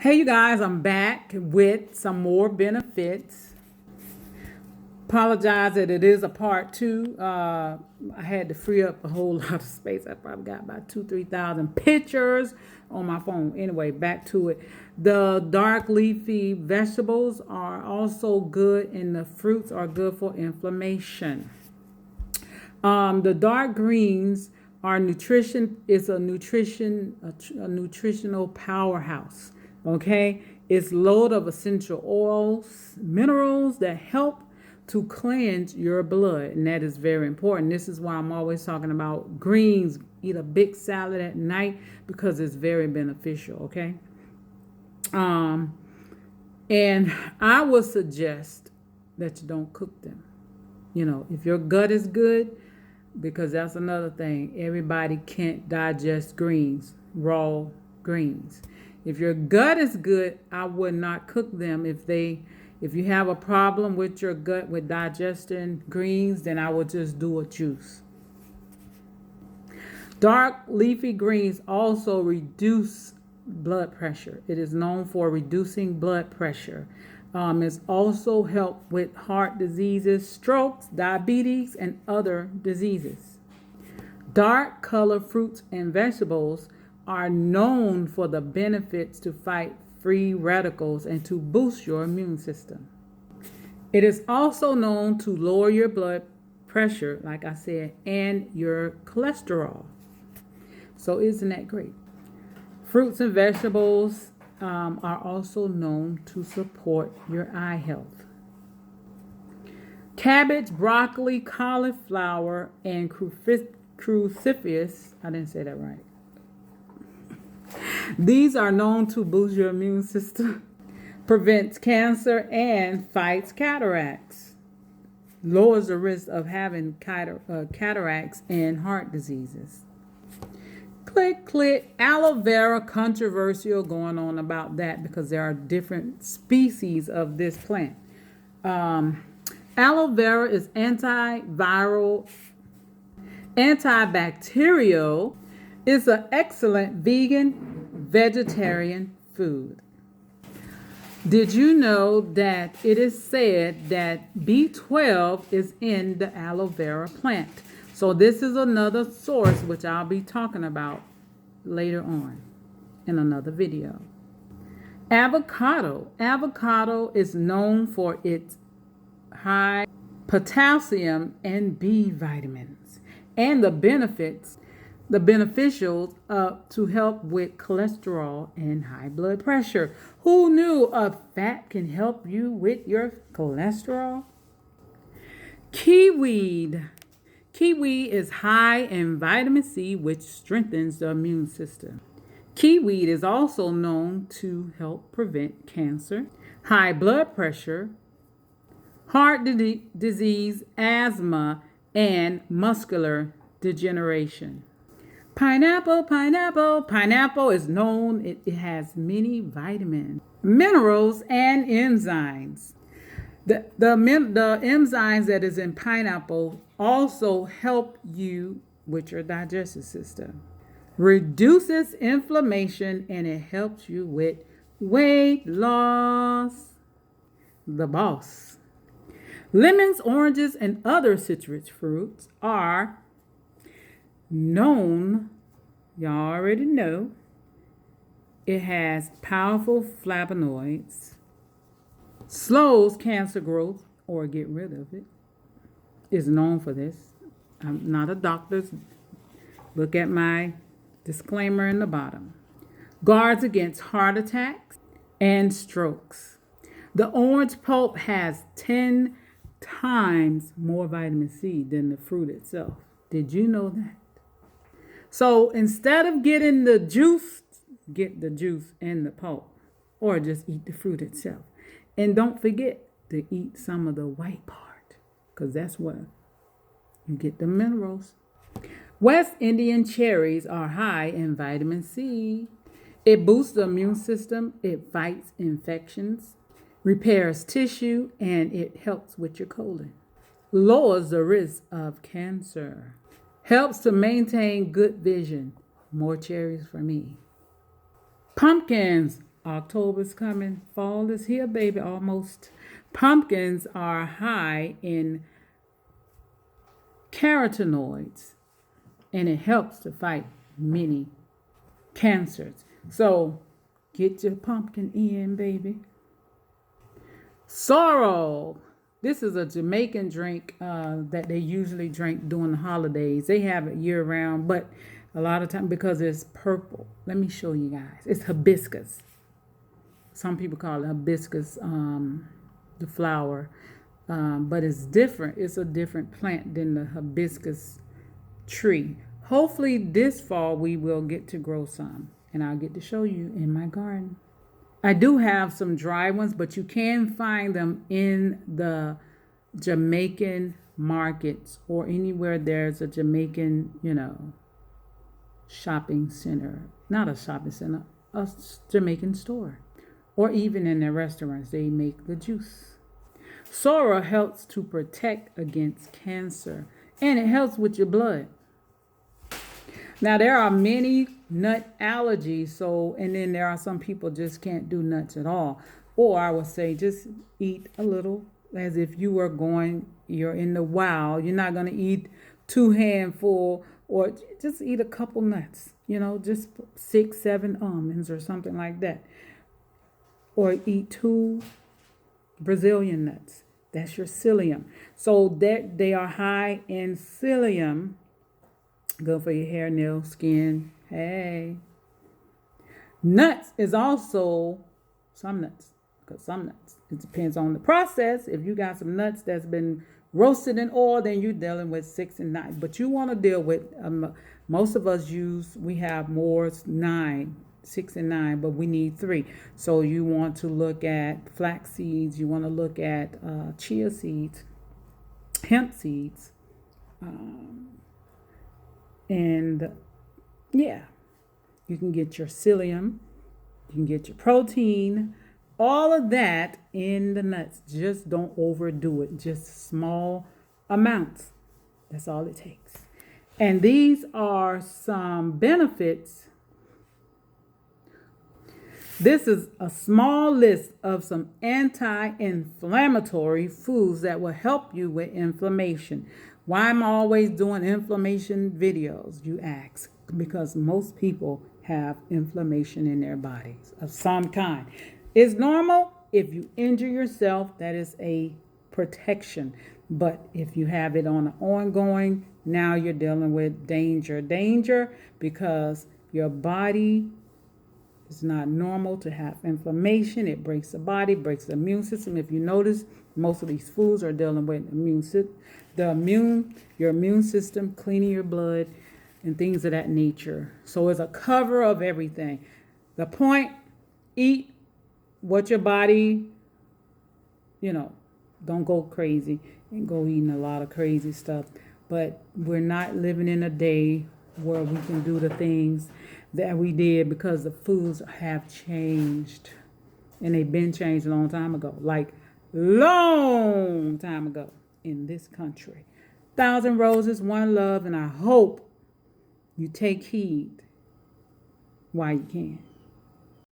Hey, you guys, I'm back with some more benefits. Apologize that it is a part two. I had to free up a whole lot of space. I probably got about 3,000 pictures on my phone. Anyway, back to it. The dark leafy vegetables are also good, and the fruits are good for inflammation. The dark greens are nutrition. It's a nutritional powerhouse. Okay, it's load of essential oils, minerals that help to cleanse your blood, and that is very important. This is why I'm always talking about greens. Eat a big salad at night because it's very beneficial. Okay, and I would suggest that you don't cook them. If your gut is good, because that's another thing. Everybody can't digest greens, raw greens. If your gut is good, I would not cook them. If you have a problem with your gut with digesting greens, then I would just do a juice. Dark leafy greens also reduce blood pressure. It is known for reducing blood pressure. It's also help with heart diseases, strokes, diabetes, and other diseases. Dark colored fruits and vegetables are known for the benefits to fight free radicals and to boost your immune system. It is also known to lower your blood pressure, like I said, and your cholesterol. So isn't that great? Fruits and vegetables are also known to support your eye health. Cabbage, broccoli, cauliflower, and crucifers, I didn't say that right. These are known to boost your immune system, prevents cancer, and fights cataracts. Lowers the risk of having cataracts and heart diseases. Click. Aloe vera, controversial going on about that because there are different species of this plant. Aloe vera is antiviral, antibacterial. It's an excellent vegan, vegetarian food. Did you know that it is said that B12 is in the aloe vera plant? So this is another source which I'll be talking about later on in another video. Avocado. Avocado is known for its high potassium and B vitamins and the beneficials to help with cholesterol and high blood pressure. Who knew a fat can help you with your cholesterol? Kiwi. Kiwi is high in vitamin C, which strengthens the immune system. Kiwi is also known to help prevent cancer, high blood pressure, heart disease, asthma, and muscular degeneration. Pineapple. Pineapple is known, it has many vitamins, minerals, and enzymes. The enzymes that is in pineapple also help you with your digestive system. Reduces inflammation, and it helps you with weight loss. The boss. Lemons, oranges, and other citrus fruits are known, y'all already know, it has powerful flavonoids, slows cancer growth or get rid of it. Is known for this. I'm not a doctor. Look at my disclaimer in the bottom. Guards against heart attacks and strokes. The orange pulp has 10 times more vitamin C than the fruit itself. Did you know that? So instead of getting the juice, get the juice and the pulp, or just eat the fruit itself. And don't forget to eat some of the white part, because that's where you get the minerals. West Indian cherries are high in vitamin C. It boosts the immune system, it fights infections, repairs tissue, and it helps with your colon. Lowers the risk of cancer. Helps to maintain good vision. More cherries for me. Pumpkins October's coming. Fall is here, baby, almost. Pumpkins are high in carotenoids, and it helps to fight many cancers. So get your pumpkin in, baby. Sorrel. This is a Jamaican drink that they usually drink during the holidays. They have it year round, but a lot of time because it's purple. Let me show you guys. It's hibiscus. Some people call it hibiscus, the flower, but it's different. It's a different plant than the hibiscus tree. Hopefully this fall we will get to grow some, and I'll get to show you in my garden. I do have some dry ones, but you can find them in the Jamaican markets or anywhere there's a Jamaican, shopping center. Not a shopping center, a Jamaican store. Or even in their restaurants, they make the juice. Sorrel helps to protect against cancer, and it helps with your blood. Now, there are many nut allergies, and then there are some people just can't do nuts at all. Or I would say just eat a little, as if you're in the wild. You're not going to eat 2 handfuls, or just eat a couple nuts, just 6, 7 almonds or something like that. Or eat 2 Brazilian nuts. That's your psyllium. So that they are high in psyllium. Good for your hair, nails, skin. Hey. Nuts is also some nuts. Because some nuts, it depends on the process. If you got some nuts that's been roasted in oil, then you're dealing with 6 and 9. But you want to deal with, most of us we have more 9, 6 and 9, but we need 3. So you want to look at flax seeds. You want to look at chia seeds, hemp seeds. And yeah, you can get your psyllium, you can get your protein, all of that in the nuts. Just don't overdo it. Just small amounts. That's all it takes. And these are some benefits. This is a small list of some anti-inflammatory foods that will help you with inflammation. Why am I always doing inflammation videos, you ask? Because most people have inflammation in their bodies of some kind. It's normal. If you injure yourself, that is a protection. But if you have it on an ongoing, now you're dealing with danger. Danger because your body is not normal to have inflammation. It breaks the body, breaks the immune system. If you notice, most of these foods are dealing with your immune system, cleaning your blood, and things of that nature. So it's a cover of everything. The point, eat what your body, don't go crazy and go eating a lot of crazy stuff. But we're not living in a day where we can do the things that we did because the foods have changed. And they've been changed a long time ago. Like, long time ago in this country. 1,000 roses, one love, and I hope you take heed while you can.